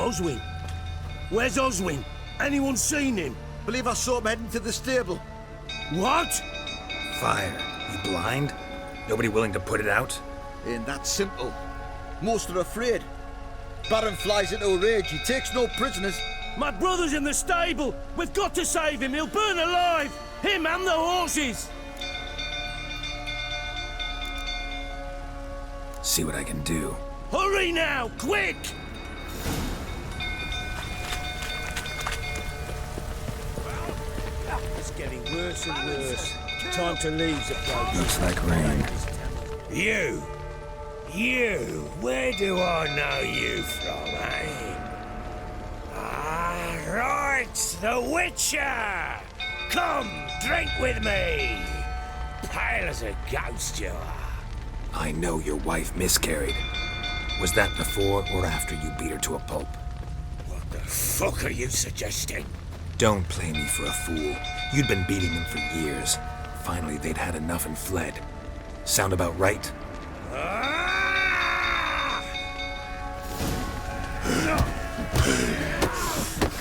Oswin? Where's Oswin? Anyone seen him? Believe I saw him heading to the stable. What? Fire. You blind? Nobody willing to put it out? Ain't that simple. Most are afraid. Baron flies into a rage. He takes no prisoners. My brother's in the stable. We've got to save him. He'll burn alive. Him and the horses. See what I can do. Hurry now, quick! It's getting worse and worse. Time to leave the place. Looks like rain. You, where do I know you from, eh? Ah, right, the Witcher! Come, drink with me! Pale as a ghost you are. I know your wife miscarried. Was that before or after you beat her to a pulp? What the fuck are you suggesting? Don't play me for a fool. You'd been beating them for years. Finally, they'd had enough and fled. Sound about right?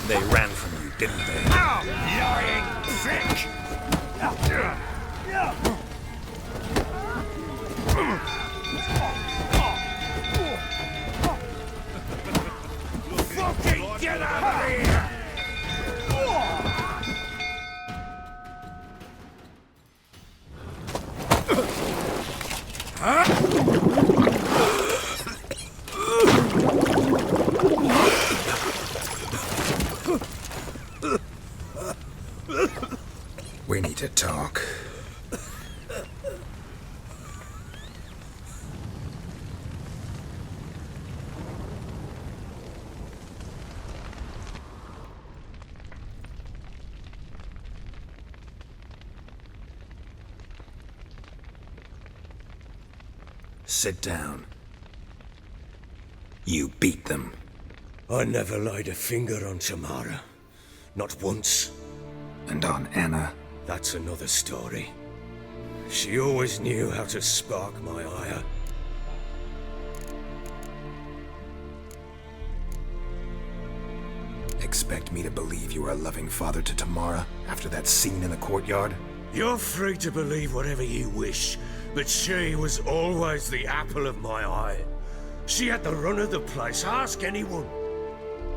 They ran from you, didn't they? Oh, lying prick! Fucking get out of here! We need to talk. Sit down. You beat them. I never laid a finger on Tamara. Not once. And on Anna? That's another story. She always knew how to spark my ire. Expect me to believe you are a loving father to Tamara after that scene in the courtyard? You're free to believe whatever you wish, but she was always the apple of my eye. She had the run of the place, ask anyone.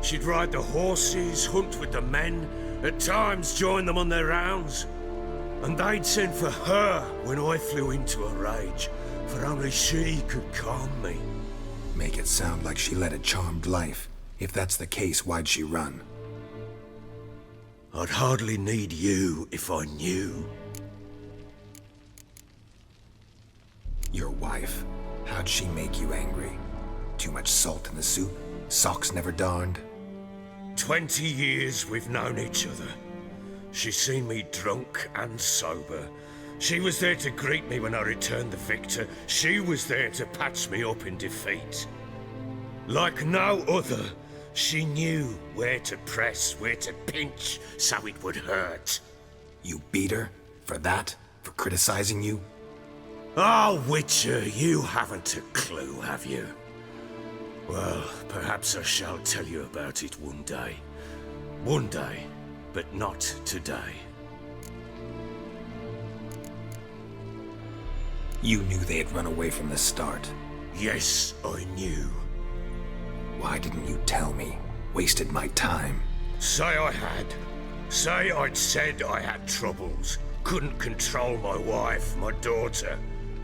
She'd ride the horses, hunt with the men, at times join them on their rounds. And they'd send for her when I flew into a rage, for only she could calm me. Make it sound like she led a charmed life. If that's the case, why'd she run? I'd hardly need you if I knew. Your wife, how'd she make you angry? Too much salt in the soup? Socks never darned? 20 years we've known each other. She's seen me drunk and sober. She was there to greet me when I returned the victor. She was there to patch me up in defeat. Like no other, she knew where to press, where to pinch, so it would hurt. You beat her? For that? For criticizing you? Oh, Witcher, you haven't a clue, have you? Well, perhaps I shall tell you about it one day. One day, but not today. You knew they had run away from the start. Yes, I knew. Why didn't you tell me? Wasted my time. Say I had. Say I'd said I had troubles. Couldn't control my wife, my daughter.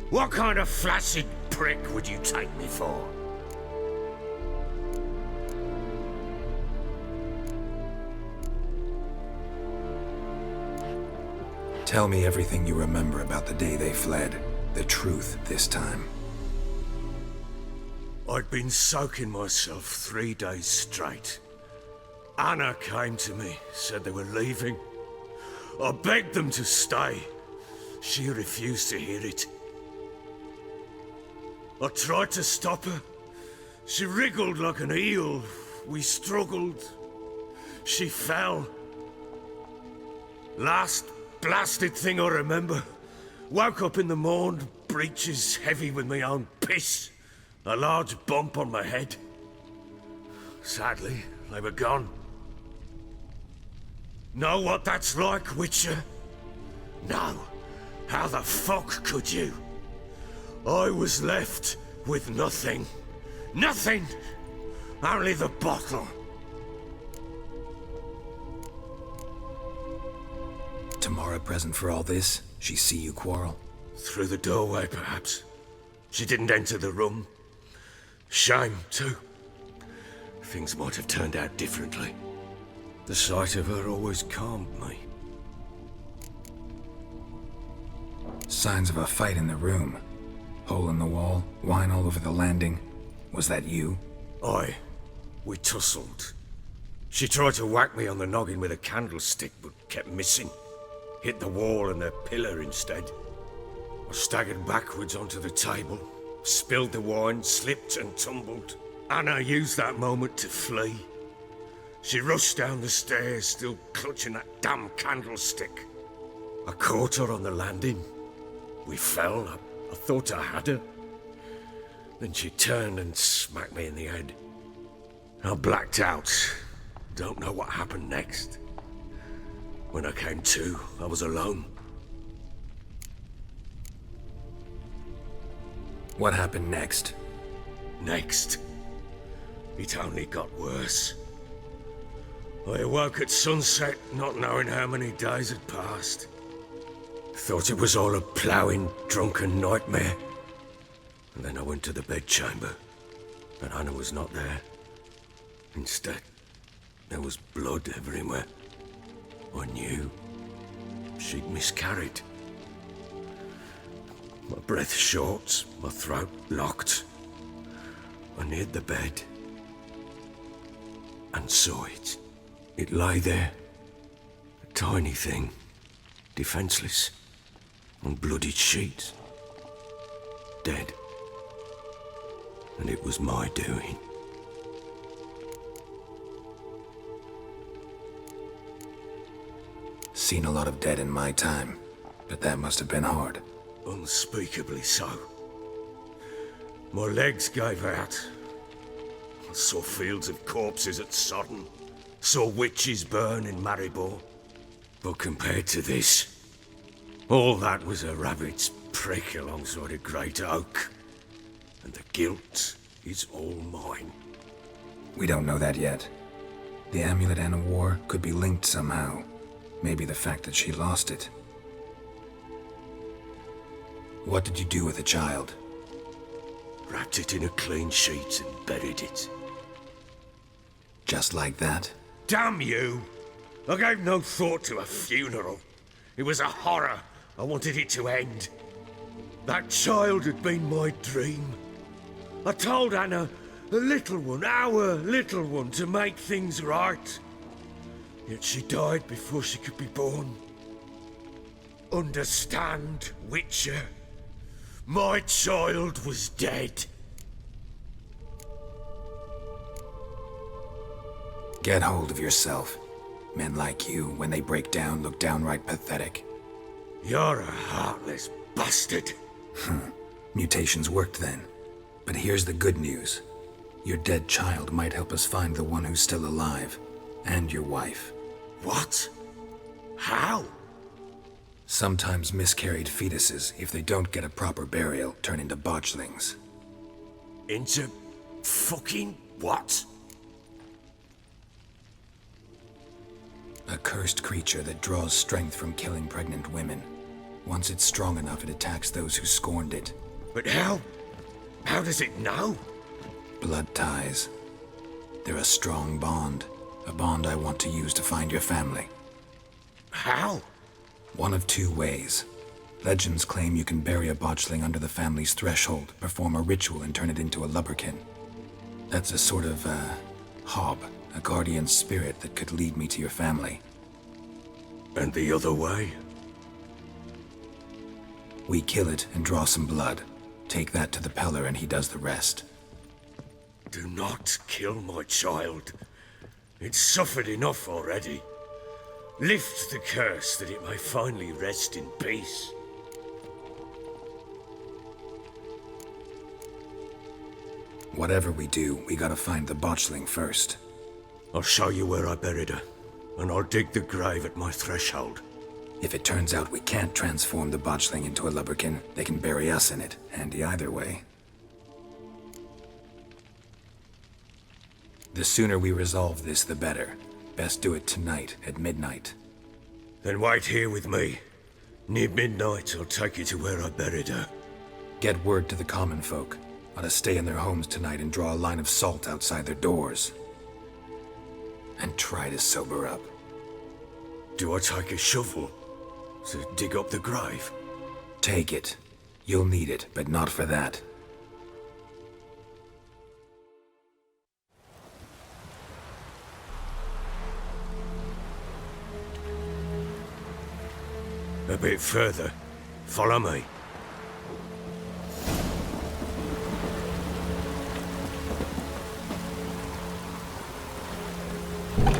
What kind of flaccid prick would you take me for? Tell me everything you remember about the day they fled. The truth this time. I'd been soaking myself 3 days straight. Anna came to me, said they were leaving. I begged them to stay. She refused to hear it. I tried to stop her. She wriggled like an eel. We struggled. She fell. Last blasted thing I remember. Woke up in the morn, breeches heavy with my own piss. A large bump on my head. Sadly, They were gone. Know what that's like, Witcher? No. How the fuck could you? I was left with nothing. Nothing! Only the bottle. Tamara present for all this? She see you quarrel? Through the doorway, perhaps. She didn't enter the room. Shame, too. Things might have turned out differently. The sight of her always calmed me. Signs of a fight in the room. Hole in the wall, wine all over the landing. Was that you? Aye. We tussled. She tried to whack me on the noggin with a candlestick, but kept missing. Hit the wall and a pillar instead. I staggered backwards onto the table, spilled the wine, slipped and tumbled. Anna used that moment to flee. She rushed down the stairs, still clutching that damn candlestick. I caught her on the landing. We fell. I thought I had her. Then she turned and smacked me in the head. I blacked out. Don't know what happened next. When I came to, I was alone. What happened next? Next, it only got worse. I awoke at sunset, not knowing how many days had passed. Thought it was all a ploughing, drunken nightmare. And then I went to the bedchamber, but Anna was not there. Instead, there was blood everywhere. I knew she'd miscarried. My breath short, my throat locked. I neared the bed and saw it. It lay there, a tiny thing, defenseless, on bloodied sheets, dead. And it was my doing. Seen a lot of dead in my time, but that must have been hard. Unspeakably so. My legs gave out. I saw fields of corpses at Sodden. Saw witches burn in Maribor. But compared to this, all that was a rabbit's prick alongside a great oak. And the guilt is all mine. We don't know that yet. The amulet Anna wore could be linked somehow. Maybe the fact that she lost it. What did you do with the child? Wrapped it in a clean sheet and buried it. Just like that? Damn you! I gave no thought to a funeral. It was a horror. I wanted it to end. That child had been my dream. I told Anna, a little one, our little one, to make things right. Yet she died before she could be born. Understand, Witcher? My child was dead. Get hold of yourself. Men like you, when they break down, look downright pathetic. You're a heartless bastard. Mutations worked then. But here's the good news. Your dead child might help us find the one who's still alive. And your wife. What? How? Sometimes miscarried fetuses, if they don't get a proper burial, turn into botchlings. Into fucking what? A cursed creature that draws strength from killing pregnant women. Once it's strong enough, it attacks those who scorned it. But how? How does it know? Blood ties. They're a strong bond. A bond I want to use to find your family. How? One of two ways. Legends claim you can bury a botchling under the family's threshold, perform a ritual, and turn it into a lubberkin. That's a sort of, hob, a guardian spirit that could lead me to your family. And the other way? We kill it and draw some blood. Take that to the Peller and he does the rest. Do not kill my child. It's suffered enough already. Lift the curse that it may finally rest in peace. Whatever we do, we gotta find the botchling first. I'll show you where I buried her, and I'll dig the grave at my threshold. If it turns out we can't transform the botchling into a lubberkin, they can bury us in it. Handy either way. The sooner we resolve this, the better. Best do it tonight, at midnight. Then wait here with me. Near midnight, I'll take you to where I buried her. Get word to the common folk. Ought to stay in their homes tonight and draw a line of salt outside their doors. And try to sober up. Do I take a shovel to dig up the grave? Take it. You'll need it, but not for that. A bit further. Follow me.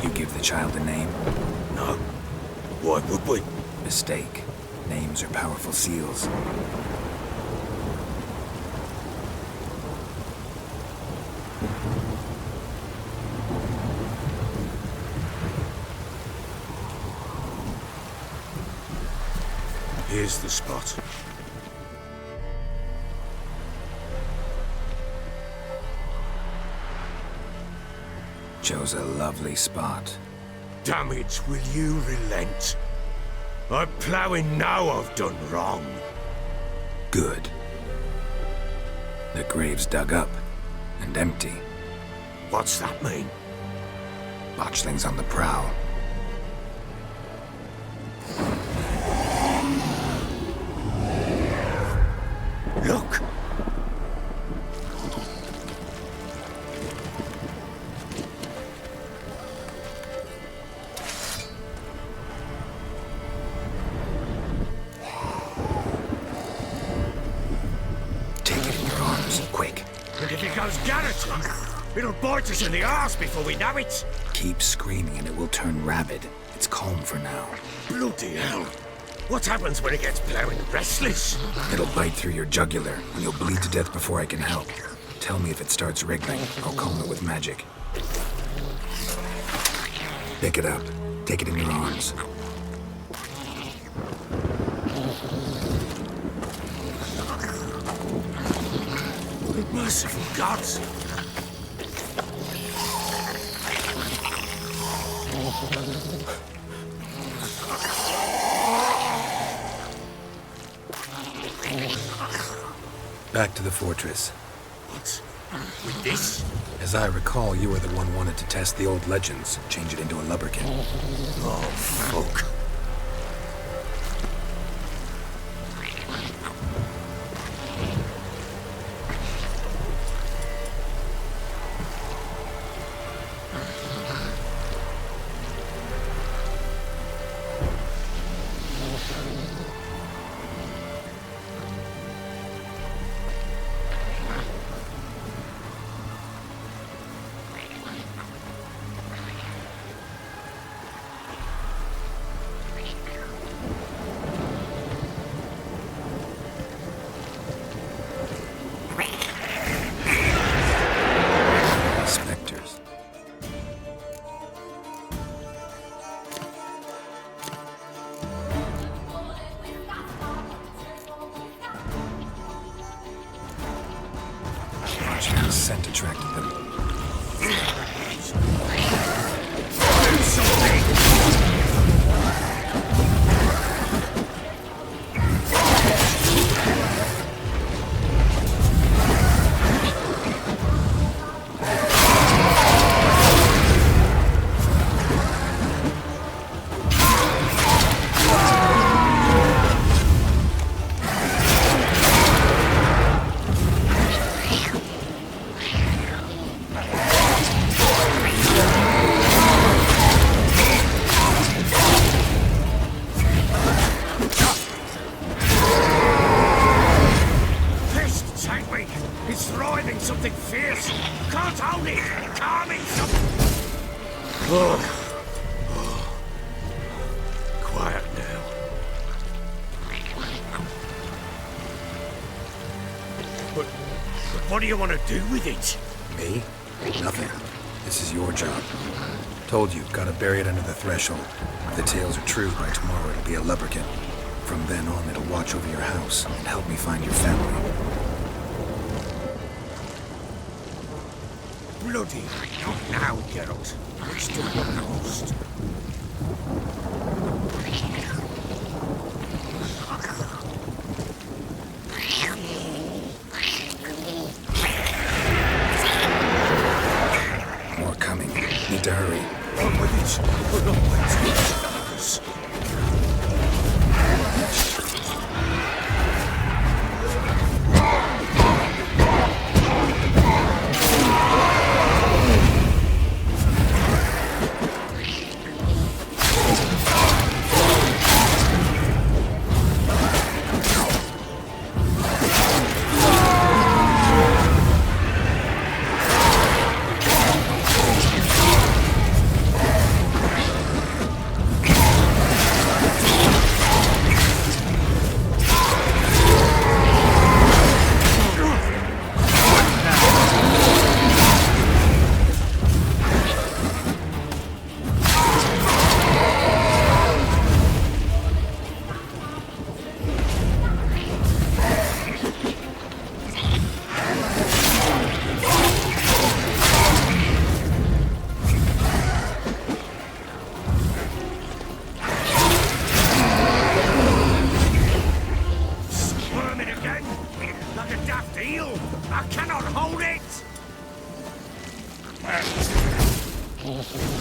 You give the child a name? No. Why would we? Mistake. Names are powerful seals. Here's the spot. Chose a lovely spot. Damn it, will you relent? I'm ploughing now I've done wrong. Good. The grave's dug up and empty. What's that mean? Botchling's on the prowl. Look! Take it in your arms, quick. And if it goes garroting, it'll bite us in the arse before we know it. Keep screaming and it will turn rabid. It's calm for now. Bloody hell. What happens when it gets plowing restless? It'll bite through your jugular, and you'll bleed to death before I can help. Tell me if it starts wriggling. I'll calm it with magic. Pick it up. Take it in your arms. Merciful gods! Back to the fortress. What? With this? As I recall, you were the one wanted to test the old legends, change it into a lubberkin. Oh, fuck. Scent attracted them. Do something! Something fierce. Can't hold it. Calming something. Quiet now. But what do you want to do with it? Me? Nothing. This is your job. Told you, gotta bury it under the threshold. If the tales are true, by tomorrow it'll be a lubberkin. From then on, it'll watch over your house and help me find your family. Bloody, not now, Geralt. It's to your cost. More coming. Need to hurry. On with it. We're not waiting for others.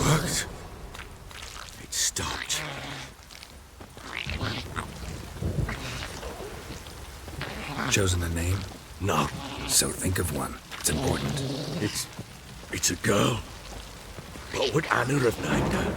Worked. It stopped. Chosen a name? No. So think of one. It's important. It's a girl. What would Anna have named her?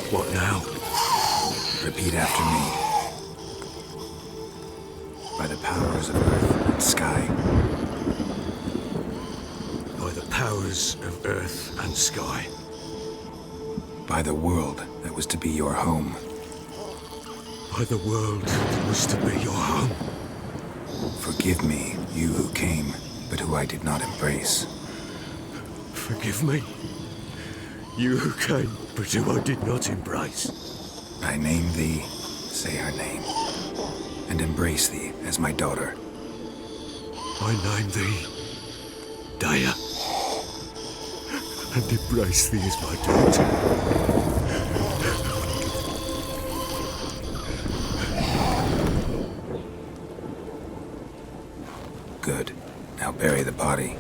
What now? Repeat after me. By the powers of earth and sky. By the powers of earth and sky. By the world that was to be your home. By the world that was to be your home. Forgive me, you who came, but who I did not embrace. Forgive me. You who came, but who I did not embrace. I name thee, say her name, and embrace thee as my daughter. I name thee Daya, and embrace thee as my daughter. Good. Now bury the body.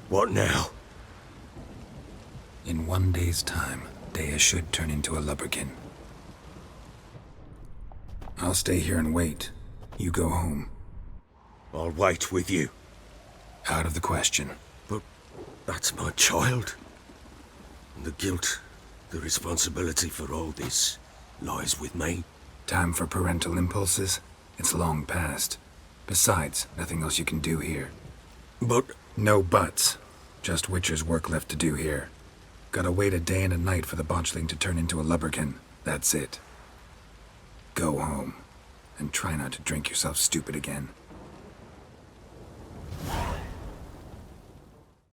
What now? In 1 day's time, Daya should turn into a lubberkin. I'll stay here and wait. You go home. I'll wait with you. Out of the question. But that's my child. And the guilt, the responsibility for all this lies with me. Time for parental impulses? It's long past. Besides, nothing else you can do here. But No buts. Just Witcher's work left to do here. Gotta wait a day and a night for the botchling to turn into a lubberkin. That's it. Go home. And try not to drink yourself stupid again.